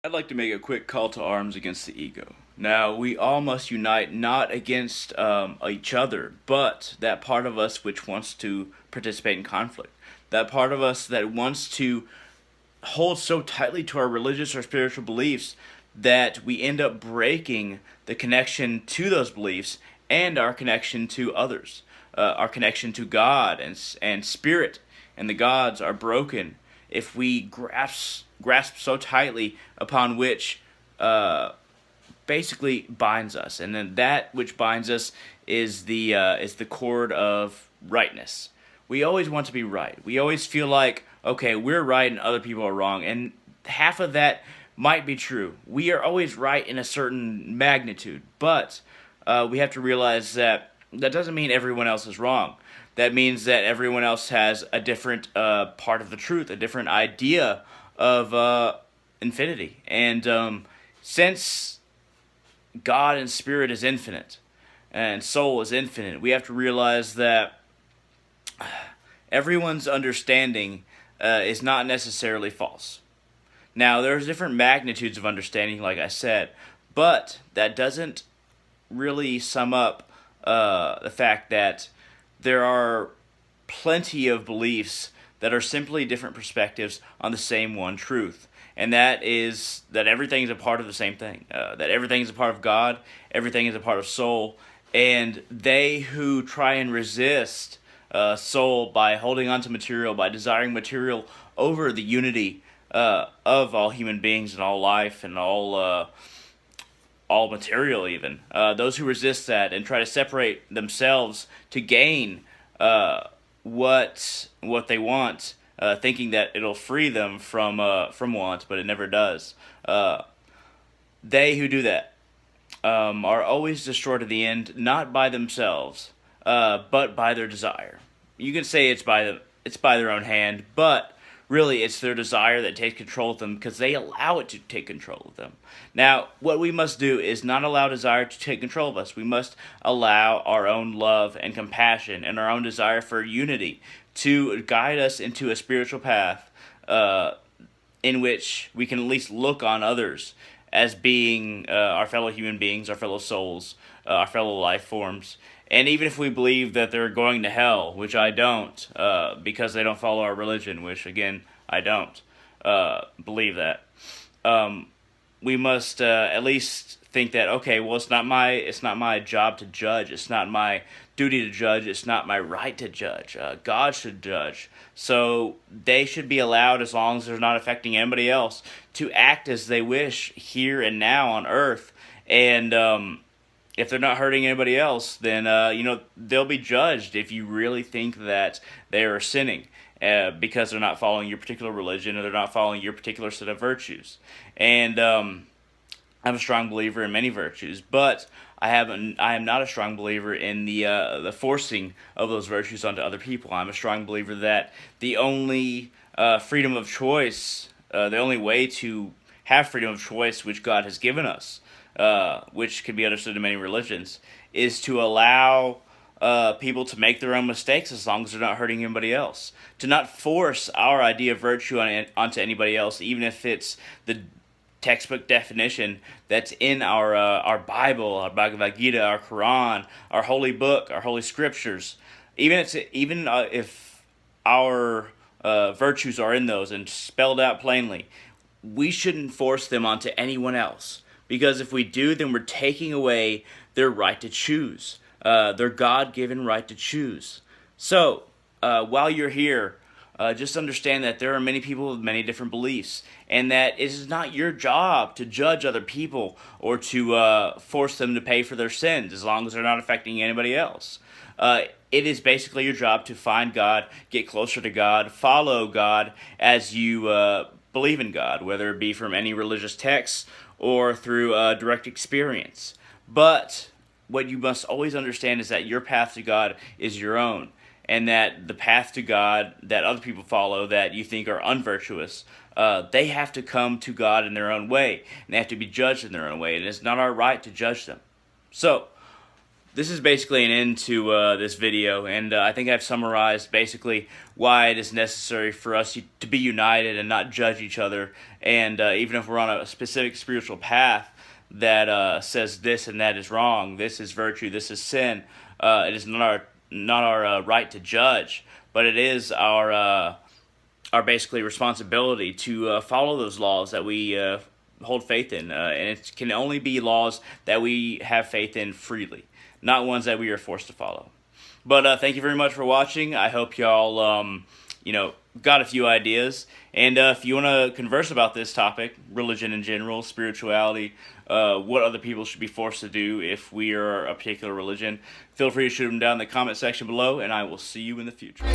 I'd like to make a quick call to arms against the ego. Now, we all must unite not against each other, but that part of us which wants to participate in conflict. That part of us that wants to hold so tightly to our religious or spiritual beliefs that we end up breaking the connection to those beliefs and our connection to others. Our connection to God and spirit and the gods are broken if we grasp so tightly upon which basically binds us, and then that which binds us is the cord of rightness. We always want to be right. We always feel like, okay, we're right and other people are wrong, and half of that might be true. We are always right in a certain magnitude, but we have to realize that that doesn't mean everyone else is wrong. That means that everyone else has a different part of the truth, a different idea of infinity. And since God and spirit is infinite and soul is infinite, we have to realize that everyone's understanding is not necessarily false. Now, there's different magnitudes of understanding, like I said, but that doesn't really sum up the fact that there are plenty of beliefs that are simply different perspectives on the same one truth. And that is that everything is a part of the same thing. That everything is a part of God, everything is a part of soul. And they who try and resist soul by holding on to material, by desiring material over the unity of all human beings and all life and all material even. Those who resist that and try to separate themselves to gain what they want, thinking that it'll free them from want, but it never does. They who do that are always destroyed at the end, not by themselves, but by their desire. You can say it's by their own hand, but really, it's their desire that takes control of them because they allow it to take control of them. Now, what we must do is not allow desire to take control of us. We must allow our own love and compassion and our own desire for unity to guide us into a spiritual path in which we can at least look on others as being our fellow human beings, our fellow souls, our fellow life forms. And even if we believe that they're going to hell, which I don't, because they don't follow our religion, which again I don't believe that, we must at least think that, okay, well, it's not my job to judge, it's not my duty to judge, it's not my right to judge. God should judge, so they should be allowed, as long as they're not affecting anybody else, to act as they wish here and now on Earth, and if they're not hurting anybody else, then they'll be judged if you really think that they are sinning because they're not following your particular religion or they're not following your particular set of virtues. And I'm a strong believer in many virtues, but I am not a strong believer in the forcing of those virtues onto other people. I'm a strong believer that the only freedom of choice, the only way to have freedom of choice which God has given us, which can be understood in many religions, is to allow people to make their own mistakes as long as they're not hurting anybody else. To not force our idea of virtue onto anybody else, even if it's the textbook definition that's in our Bible, our Bhagavad Gita, our Quran, our holy book, our holy scriptures. Even if our virtues are in those and spelled out plainly, we shouldn't force them onto anyone else. Because if we do, then we're taking away their right to choose, their God-given right to choose. So, while you're here, just understand that there are many people with many different beliefs, and that it is not your job to judge other people or to force them to pay for their sins, as long as they're not affecting anybody else. It is basically your job to find God, get closer to God, follow God as you believe in God, whether it be from any religious texts or through direct experience. But what you must always understand is that your path to God is your own, and that the path to God that other people follow that you think are unvirtuous, they have to come to God in their own way, and they have to be judged in their own way, and it's not our right to judge them. So, this is basically an end to this video, and I think I've summarized basically why it is necessary for us to be united and not judge each other. And even if we're on a specific spiritual path that says this and that is wrong, this is virtue, this is sin, it is not our right to judge, but it is our basically responsibility to follow those laws that we hold faith in, and it can only be laws that we have faith in freely, not ones that we are forced to follow. But thank you very much for watching. I hope y'all got a few ideas, and if you want to converse about this topic, religion in general, spirituality, what other people should be forced to do if we are a particular religion, feel free to shoot them down in the comment section below, and I will see you in the future.